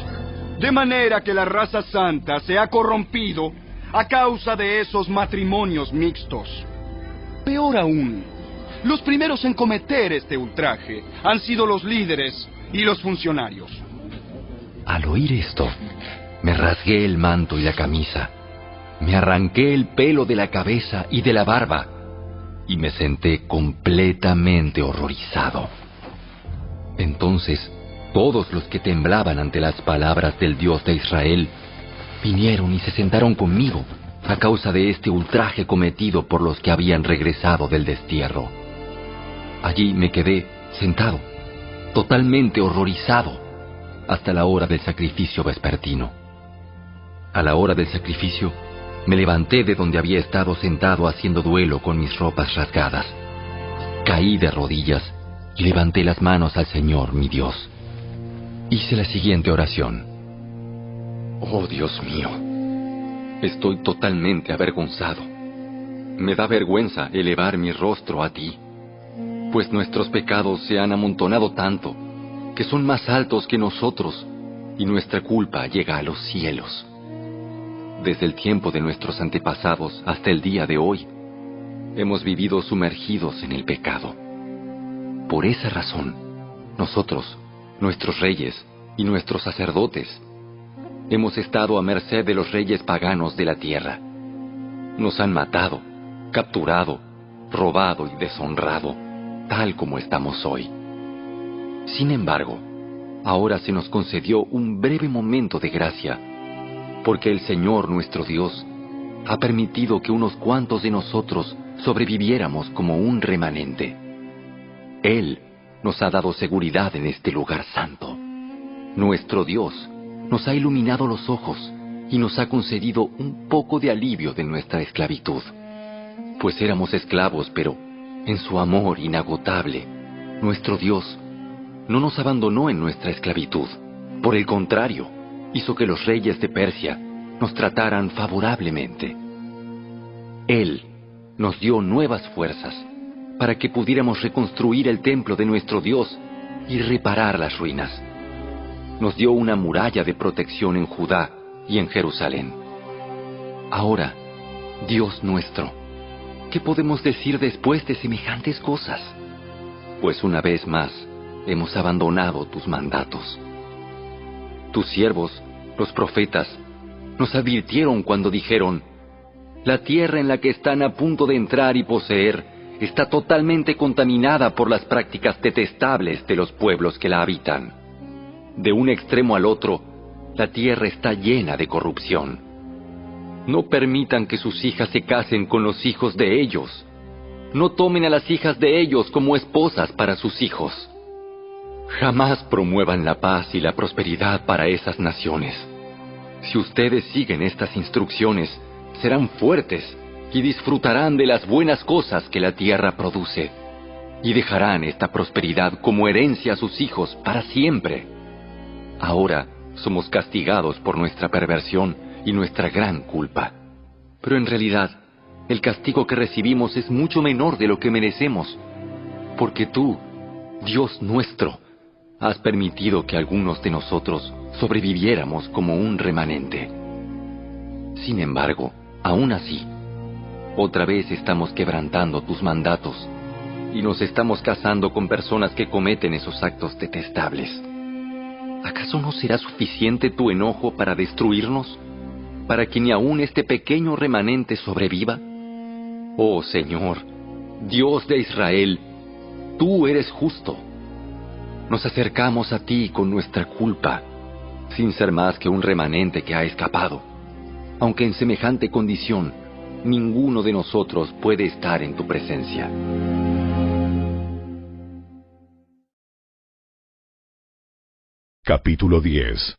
De manera que la raza santa se ha corrompido a causa de esos matrimonios mixtos. Peor aún, los primeros en cometer este ultraje han sido los líderes y los funcionarios. Al oír esto, me rasgué el manto y la camisa, me arranqué el pelo de la cabeza y de la barba, y me senté completamente horrorizado. Entonces, todos los que temblaban ante las palabras del Dios de Israel vinieron y se sentaron conmigo a causa de este ultraje cometido por los que habían regresado del destierro. Allí me quedé sentado, totalmente horrorizado, hasta la hora del sacrificio vespertino. A la hora del sacrificio, me levanté de donde había estado sentado haciendo duelo con mis ropas rasgadas. Caí de rodillas y levanté las manos al Señor, mi Dios. Hice la siguiente oración: oh Dios mío, estoy totalmente avergonzado. Me da vergüenza elevar mi rostro a ti, pues nuestros pecados se han amontonado tanto que son más altos que nosotros, y nuestra culpa llega a los cielos. Desde el tiempo de nuestros antepasados hasta el día de hoy, hemos vivido sumergidos en el pecado. Por esa razón, nosotros, nuestros reyes y nuestros sacerdotes, hemos estado a merced de los reyes paganos de la tierra. Nos han matado, capturado, robado y deshonrado, tal como estamos hoy. Sin embargo, ahora se nos concedió un breve momento de gracia, porque el Señor nuestro Dios ha permitido que unos cuantos de nosotros sobreviviéramos como un remanente. Él nos ha dado seguridad en este lugar santo. Nuestro Dios nos ha iluminado los ojos y nos ha concedido un poco de alivio de nuestra esclavitud. Pues éramos esclavos, pero en su amor inagotable, nuestro Dios no nos abandonó en nuestra esclavitud. Por el contrario, hizo que los reyes de Persia nos trataran favorablemente. Él nos dio nuevas fuerzas para que pudiéramos reconstruir el templo de nuestro Dios y reparar las ruinas. Nos dio una muralla de protección en Judá y en Jerusalén. Ahora, Dios nuestro, ¿qué podemos decir después de semejantes cosas? Pues una vez más hemos abandonado tus mandatos. Tus siervos, los profetas, nos advirtieron cuando dijeron: la tierra en la que están a punto de entrar y poseer está totalmente contaminada por las prácticas detestables de los pueblos que la habitan. De un extremo al otro, la tierra está llena de corrupción. No permitan que sus hijas se casen con los hijos de ellos. no tomen a las hijas de ellos como esposas para sus hijos. Jamás promuevan la paz y la prosperidad para esas naciones. Si ustedes siguen estas instrucciones, serán fuertes y disfrutarán de las buenas cosas que la tierra produce, y dejarán esta prosperidad como herencia a sus hijos para siempre. Ahora somos castigados por nuestra perversión y nuestra gran culpa. Pero en realidad, el castigo que recibimos es mucho menor de lo que merecemos, porque tú, Dios nuestro, has permitido que algunos de nosotros sobreviviéramos como un remanente. Sin embargo, aún así, otra vez estamos quebrantando tus mandatos y nos estamos casando con personas que cometen esos actos detestables. ¿Acaso no será suficiente tu enojo para destruirnos? ¿Para que ni aún este pequeño remanente sobreviva? Oh Señor, Dios de Israel, tú eres justo. Nos acercamos a ti con nuestra culpa, sin ser más que un remanente que ha escapado. Aunque en semejante condición, ninguno de nosotros puede estar en tu presencia. Capítulo 10.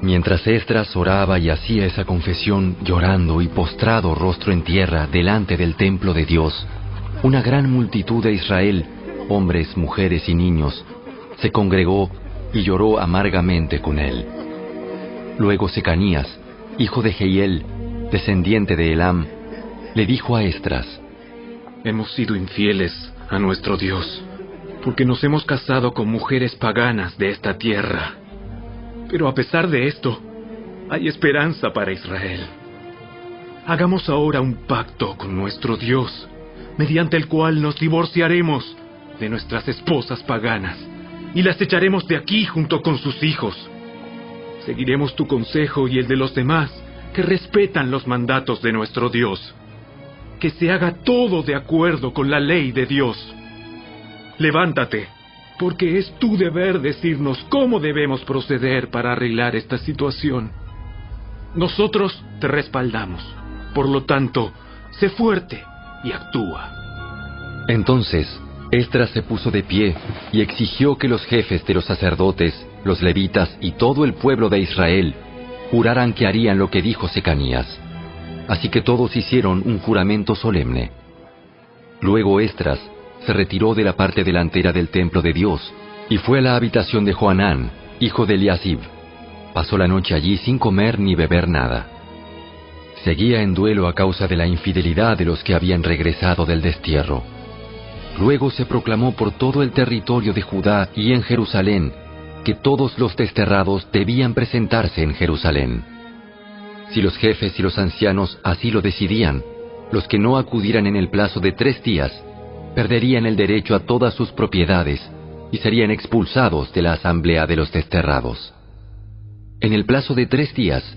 Mientras Esdras oraba y hacía esa confesión llorando y postrado rostro en tierra delante del templo de Dios, una gran multitud de Israel, hombres, mujeres y niños, se congregó y lloró amargamente con él. Luego Secanías, hijo de Jehiel, descendiente de Elam, le dijo a Esdras: Hemos sido infieles a nuestro Dios, porque nos hemos casado con mujeres paganas de esta tierra. Pero a pesar de esto, hay esperanza para Israel. Hagamos ahora un pacto con nuestro Dios, mediante el cual nos divorciaremos de nuestras esposas paganas y las echaremos de aquí junto con sus hijos. Seguiremos tu consejo y el de los demás que respetan los mandatos de nuestro Dios. Que se haga todo de acuerdo con la ley de Dios. Levántate, porque es tu deber decirnos cómo debemos proceder para arreglar esta situación. Nosotros te respaldamos. Por lo tanto, sé fuerte y actúa. Entonces, Esdras se puso de pie y exigió que los jefes de los sacerdotes, los levitas y todo el pueblo de Israel juraran que harían lo que dijo Secanías. Así que todos hicieron un juramento solemne. Luego Esdras se retiró de la parte delantera del templo de Dios y fue a la habitación de Johanán, hijo de Eliasib. Pasó la noche allí sin comer ni beber nada. Seguía en duelo a causa de la infidelidad de los que habían regresado del destierro. Luego se proclamó por todo el territorio de Judá y en Jerusalén que todos los desterrados debían presentarse en Jerusalén. Si los jefes y los ancianos así lo decidían, los que no acudieran en el plazo de 3 días perderían el derecho a todas sus propiedades y serían expulsados de la asamblea de los desterrados. En el plazo de 3 días,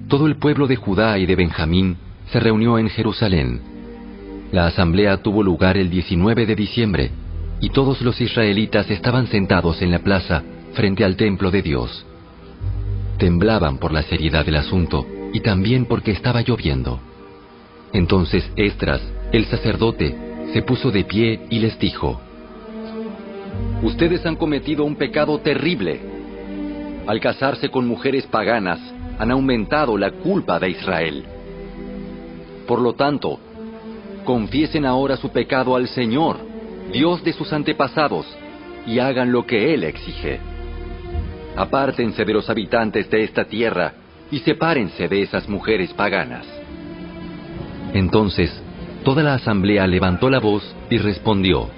todo el pueblo de Judá y de Benjamín se reunió en Jerusalén. La asamblea tuvo lugar el 19 de diciembre, y todos los israelitas estaban sentados en la plaza frente al templo de Dios. Temblaban por la seriedad del asunto y también porque estaba lloviendo. Entonces Esdras, el sacerdote, se puso de pie y les dijo: Ustedes han cometido un pecado terrible. Al casarse con mujeres paganas, han aumentado la culpa de Israel. Por lo tanto, confiesen ahora su pecado al Señor, Dios de sus antepasados, y hagan lo que Él exige. Apártense de los habitantes de esta tierra y sepárense de esas mujeres paganas. Entonces, toda la asamblea levantó la voz y respondió: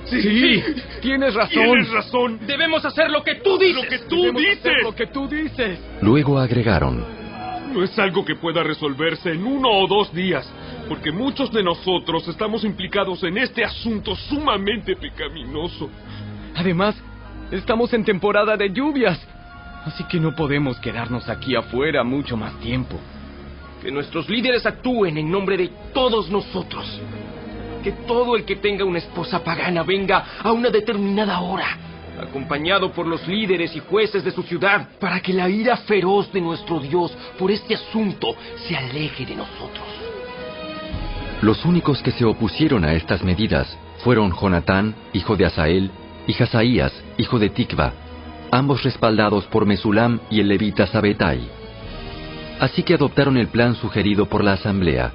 Sí, tienes razón. Tienes razón. Debemos hacer lo que tú dices. Lo que tú dices. Luego agregaron: No es algo que pueda resolverse en 1 o 2 días, porque muchos de nosotros estamos implicados en este asunto sumamente pecaminoso. Además, estamos en temporada de lluvias, así que no podemos quedarnos aquí afuera mucho más tiempo. Que nuestros líderes actúen en nombre de todos nosotros. Que todo el que tenga una esposa pagana venga a una determinada hora acompañado por los líderes y jueces de su ciudad, para que la ira feroz de nuestro Dios por este asunto se aleje de nosotros. Los únicos que se opusieron a estas medidas fueron Jonatán, hijo de Asael, y Hazaías, hijo de Tikva, ambos respaldados por Mesulam y el levita Sabetai. Así que adoptaron el plan sugerido por la asamblea.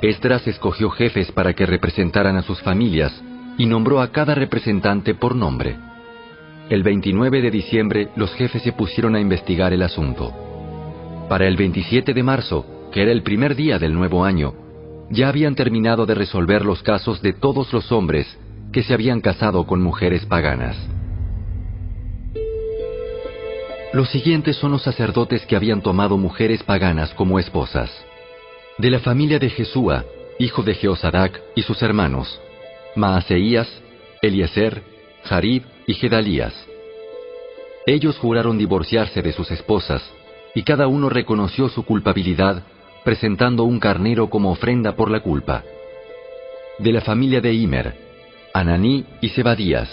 Esdras escogió jefes para que representaran a sus familias y nombró a cada representante por nombre. El 29 de diciembre los jefes se pusieron a investigar el asunto. Para el 27 de marzo, que era el primer día del nuevo año, ya habían terminado de resolver los casos de todos los hombres que se habían casado con mujeres paganas. Los siguientes son los sacerdotes que habían tomado mujeres paganas como esposas. De la familia de Jesúa, hijo de Jeosadac, y sus hermanos, Maaseías, Eliezer, Jarib y Gedalías. Ellos juraron divorciarse de sus esposas, y cada uno reconoció su culpabilidad, presentando un carnero como ofrenda por la culpa. De la familia de Imer, Ananí y Zebadías.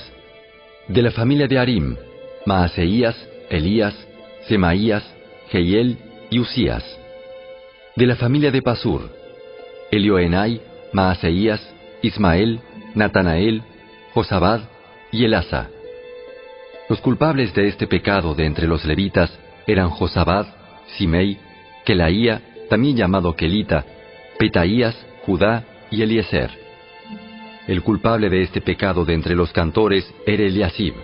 De la familia de Arim, Maaseías, Elías, Semaías, Jehiel y Usías. De la familia de Pasur, Elioenai, Maaseías, Ismael, Natanael, Josabad y Elasa. Los culpables de este pecado de entre los levitas eran Josabad, Simei, Kelaía, también llamado Kelita, Petaías, Judá y Eliezer. El culpable de este pecado de entre los cantores era Eliasib.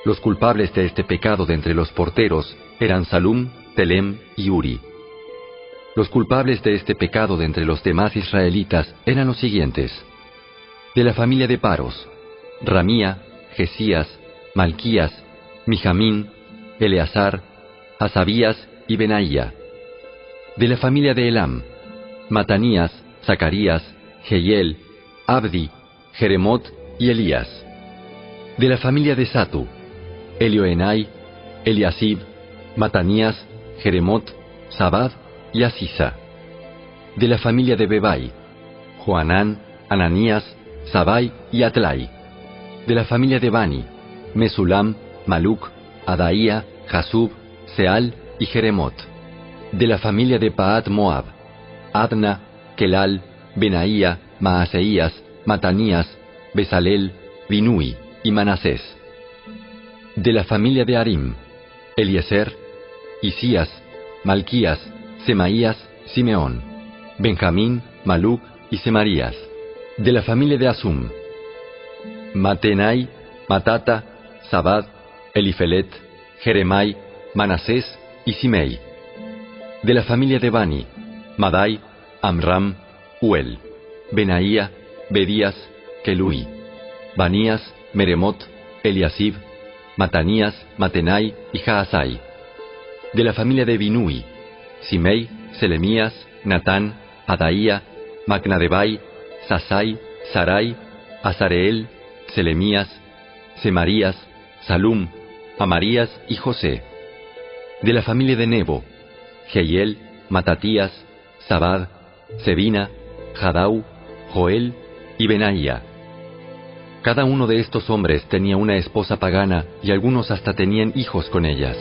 Los culpables de este pecado de entre los porteros eran Salum, Telem y Uri. Los culpables de este pecado de entre los demás israelitas eran los siguientes. De la familia de Paros, Ramía, Jesías, Malquías, Mijamín, Eleazar, Hasabías y Benaía. De la familia de Elam, Matanías, Zacarías, Jehiel, Abdi, Jeremot y Elías. De la familia de Satu, Elioenai, Eliasib, Matanías, Jeremot, Sabad y Asisa. De la familia de Bebai, Joanán, Ananías, Sabai y Atlai. De la familia de Bani, Mesulam, Maluc, Adaía, Jasub, Seal y Jeremot. De la familia de Paat Moab, Adna, Kelal, Benaía, Maaseías, Matanías, Besalel, Binui y Manasés. De la familia de Arim, Eliezer, Isías, Malquías, Semaías, Simeón, Benjamín, Maluc y Semarías. De la familia de Asum, Matenai, Matata, Sabad, Elifelet, Jeremai, Manasés y Simei. De la familia de Bani, Madai, Amram, Uel, Benaía, Bedías, Kelui, Banías, Meremot, Eliasib, Matanías, Matenai y Jaasai. De la familia de Binui, Simei, Selemías, Natán, Adaía, Macnadebai, Sasai, Sarai, Azareel, Selemías, Semarías, Salum, Amarías y José. De la familia de Nebo, Jehiel, Matatías, Sabad, Sebina, Jadau, Joel y Benaía. Cada uno de estos hombres tenía una esposa pagana y algunos hasta tenían hijos con ellas.